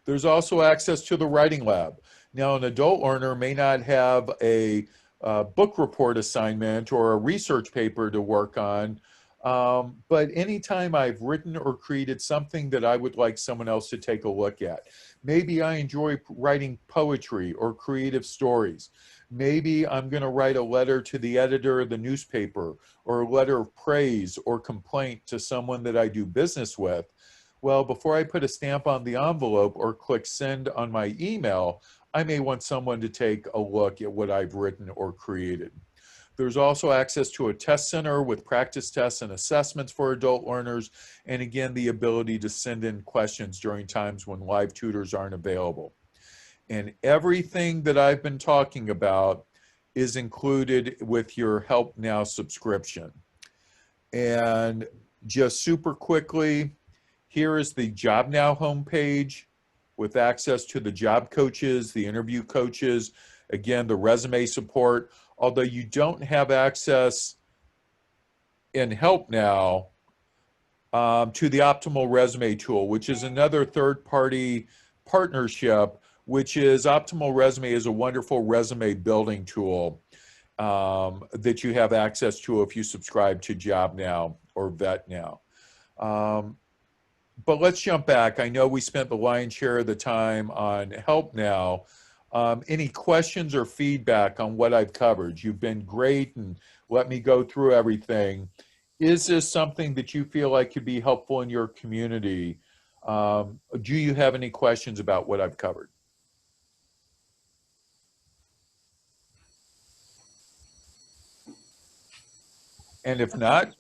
There's also access to the writing lab. Now, an adult learner may not have a book report assignment or a research paper to work on, but anytime I've written or created something that I would like someone else to take a look at. Maybe I enjoy writing poetry or creative stories. Maybe I'm going to write a letter to the editor of the newspaper, or a letter of praise or complaint to someone that I do business with. Well, before I put a stamp on the envelope or click send on my email, I may want someone to take a look at what I've written or created. There's also access to a test center with practice tests and assessments for adult learners, and again, the ability to send in questions during times when live tutors aren't available. And everything that I've been talking about is included with your Help Now subscription. And just super quickly, here is the Job Now homepage with access to the job coaches, the interview coaches, again, the resume support. Although you don't have access in Help Now to the Optimal Resume tool, which is another third-party partnership, which is Optimal Resume is a wonderful resume building tool that you have access to if you subscribe to Job Now or Vet Now. But let's jump back. I know we spent the lion's share of the time on Help Now. Any questions or feedback on what I've covered? You've been great and let me go through everything. Is this something that you feel like could be helpful in your community? Do you have any questions about what I've covered? And if not,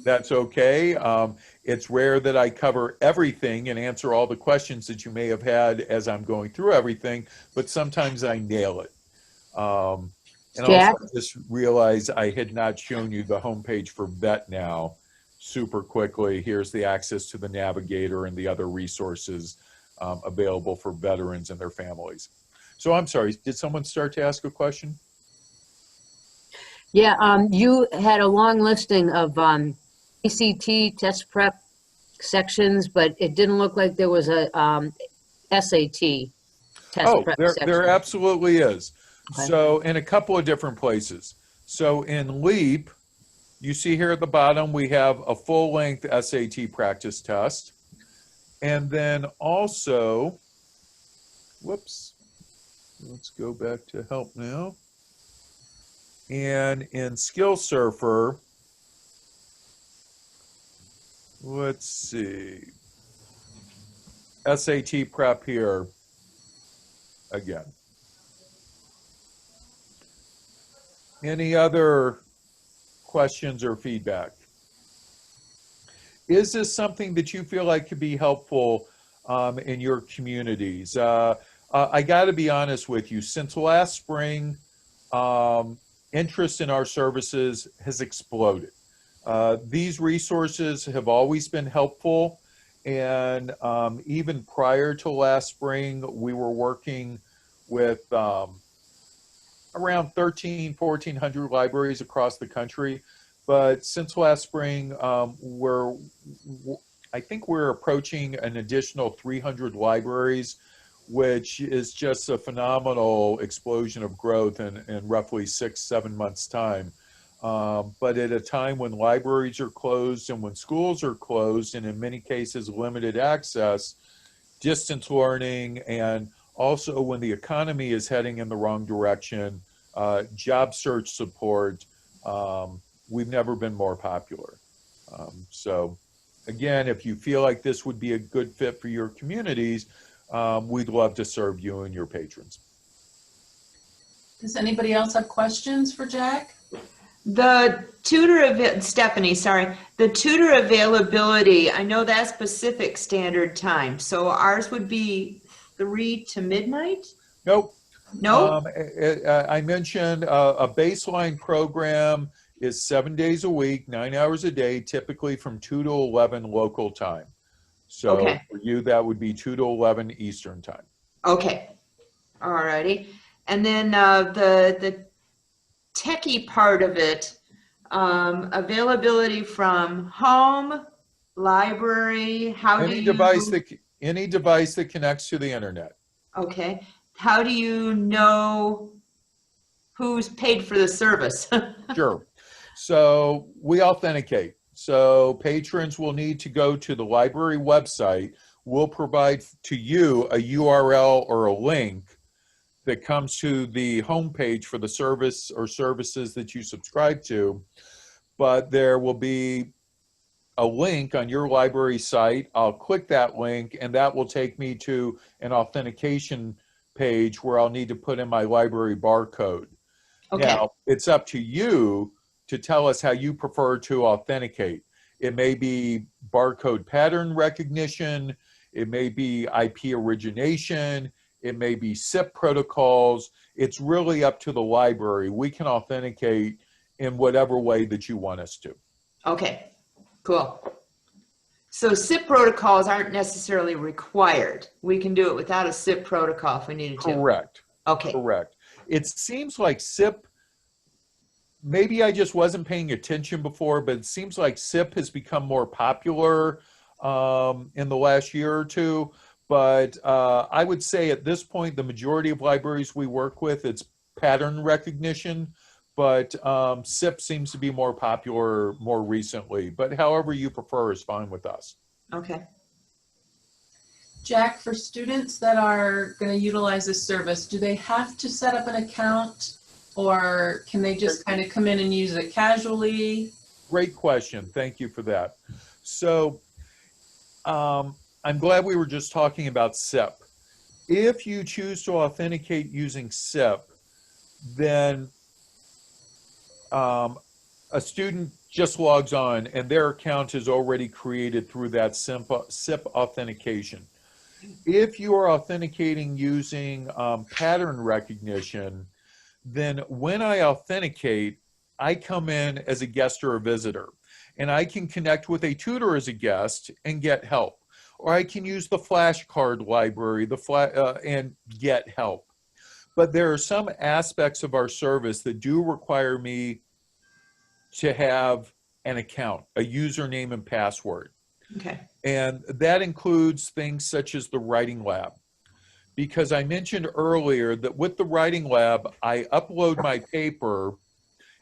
that's okay. It's rare that I cover everything and answer all the questions that you may have had as I'm going through everything, but sometimes I nail it. And Jack? also I just realized I had not shown you the homepage for Vet Now super quickly. Here's the access to the navigator and the other resources available for veterans and their families. So I'm sorry, did someone start to ask a question? Yeah, you had a long listing of ACT test prep sections, but it didn't look like there was a SAT test prep section. There absolutely is. Okay. So in a couple of different places. So in LEAP, you see here at the bottom, we have a full-length SAT practice test. And then also, whoops, let's go back to Help Now. And in Skill Surfer, let's see, SAT prep here again. Any other questions or feedback? Is this something that you feel like could be helpful in your communities? I got to be honest with you, since last spring, interest in our services has exploded. These resources have always been helpful, and even prior to last spring, we were working with around 1,400 libraries across the country. But since last spring, I think we're approaching an additional 300 libraries, which is just a phenomenal explosion of growth in roughly 6-7 months' time. But at a time when libraries are closed and when schools are closed, and in many cases limited access, distance learning, and also when the economy is heading in the wrong direction, job search support, we've never been more popular. So again, if you feel like this would be a good fit for your communities, we'd love to serve you and your patrons. Does anybody else have questions for Jack? The tutor, Stephanie, sorry, the tutor availability, I know that's Pacific Standard Time, so ours would be 3 to midnight? Nope. No? I mentioned a baseline program is 7 days a week, 9 hours a day, typically from 2 to 11 local time. So Okay. for you, that would be 2 to 11 Eastern time. Okay, all righty. And then the techie part of it, availability from home, library, how do Any you? any device that connects to the internet. Okay, how do you know who's paid for the service? Sure. So we authenticate. So patrons will need to go to the library website. We'll provide to you a URL or a link that comes to the homepage for the service or services that you subscribe to. But there will be a link on your library site. I'll click that link and that will take me to an authentication page where I'll need to put in my library barcode. Okay. Now, it's up to you to tell us how you prefer to authenticate. It may be barcode pattern recognition, it may be IP origination, it may be SIP protocols. It's really up to the library. We can authenticate in whatever way that you want us to. Okay, cool. So SIP protocols aren't necessarily required. We can do it without a SIP protocol if we needed to. Correct. Okay. Correct. It seems like SIP, maybe I just wasn't paying attention before, but it seems like SIP has become more popular in the last year or two. But I would say at this point, the majority of libraries we work with, it's pattern recognition, but SIP seems to be more popular more recently. But however you prefer is fine with us. Okay. Jack, for students that are going to utilize this service, do they have to set up an account or can they just kind of come in and use it casually? Great question. Thank you for that. So I'm glad we were just talking about SIP. If you choose to authenticate using SIP, then a student just logs on and their account is already created through that SIP authentication. If you are authenticating using pattern recognition, then when I authenticate, I come in as a guest or a visitor, and I can connect with a tutor as a guest and get help. Or I can use the flashcard library and get help. But there are some aspects of our service that do require me to have an account, a username and password. Okay. And that includes things such as the writing lab. Because I mentioned earlier that with the writing lab, I upload my paper,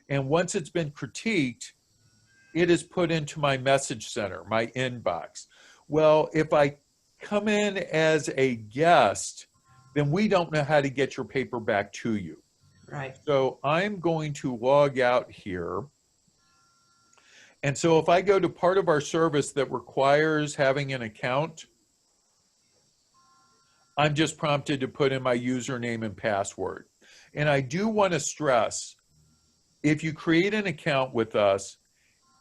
and once it's been critiqued, it is put into my message center, my inbox. Well, if I come in as a guest, then we don't know how to get your paper back to you. Right. So I'm going to log out here. And so if I go to part of our service that requires having an account, I'm just prompted to put in my username and password. And I do want to stress, if you create an account with us,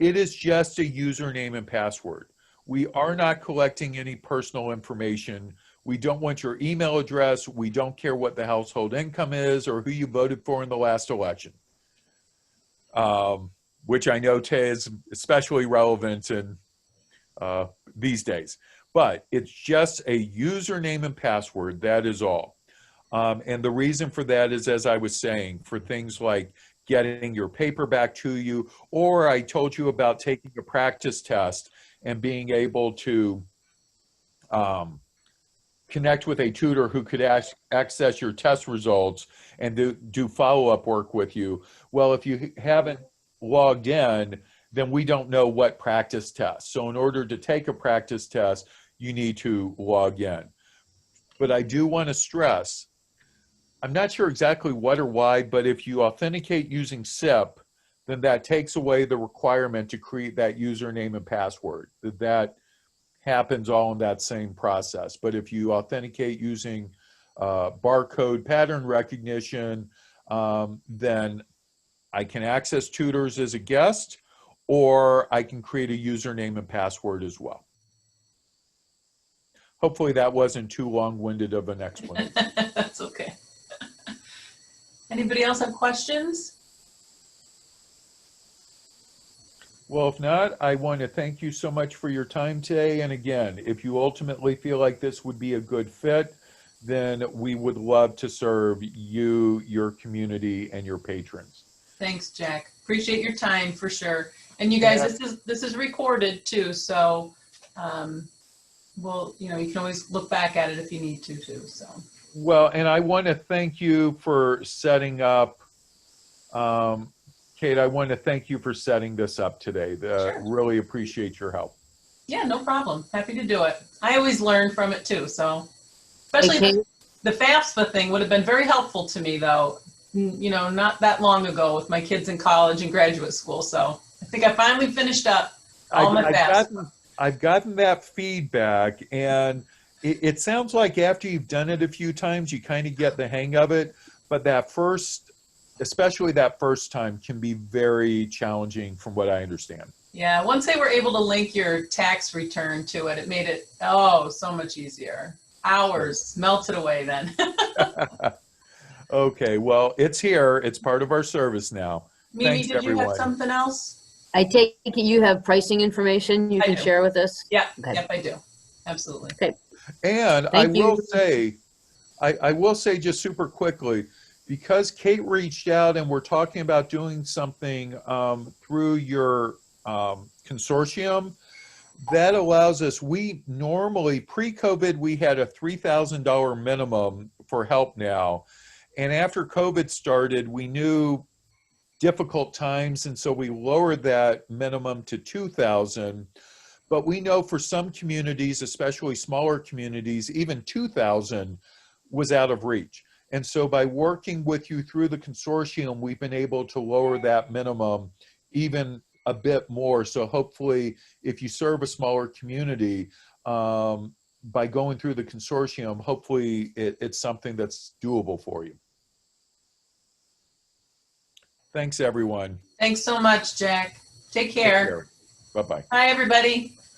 it is just a username and password. We are not collecting any personal information. We don't want your email address. We don't care what the household income is or who you voted for in the last election, which I know is especially relevant in these days. But it's just a username and password, that is all. And the reason for that is, as I was saying, for things like getting your paper back to you, or I told you about taking a practice test and being able to connect with a tutor who could access your test results and do follow-up work with you. Well, if you haven't logged in, then we don't know what practice test. So in order to take a practice test, you need to log in. But I do want to stress, I'm not sure exactly what or why, but if you authenticate using SIP, then that takes away the requirement to create that username and password. That happens all in that same process. But if you authenticate using barcode pattern recognition, then I can access tutors as a guest, or I can create a username and password as well. Hopefully that wasn't too long-winded of an explanation. That's okay. Anybody else have questions? Well, if not, I want to thank you so much for your time today. And again, if you ultimately feel like this would be a good fit, then we would love to serve you, your community, and your patrons. Thanks, Jack. Appreciate your time for sure. And you guys, Yeah. this is recorded too, so well, you know, you can always look back at it if you need to too. So. Well, and I want to thank you for setting up, Kate, I want to thank you for setting this up today. Sure. Really appreciate your help. Yeah, no problem. Happy to do it. I always learn from it too, so. Especially Hey, the FAFSA thing would have been very helpful to me though, you know, not that long ago with my kids in college and graduate school. So I think I finally finished up all my FAFSA. I've gotten that feedback, and it sounds like after you've done it a few times, you kind of get the hang of it. But that first, especially that first time, can be very challenging from what I understand. Yeah, once they were able to link your tax return to it, it made it, oh, so much easier. Hours melted away then. Okay, well, it's here. It's part of our service now. Mimi, Thanks, did you have everyone. something else? I take it you have pricing information you I can do. share with us? Yeah, Okay. yep, I do. Absolutely. And Thank you. I will say just super quickly, because Kate reached out and we're talking about doing something through your consortium, that allows us, we normally, pre-COVID, we had a $3,000 minimum for help now. And after COVID started, we knew difficult times, and so we lowered that minimum to $2,000. But we know for some communities, especially smaller communities, even $2,000 was out of reach. And so by working with you through the consortium, we've been able to lower that minimum even a bit more. So hopefully, if you serve a smaller community, by going through the consortium, hopefully it's something that's doable for you. Thanks, everyone. Thanks so much, Jack. Take Take care. care. Bye-bye. Bye, everybody.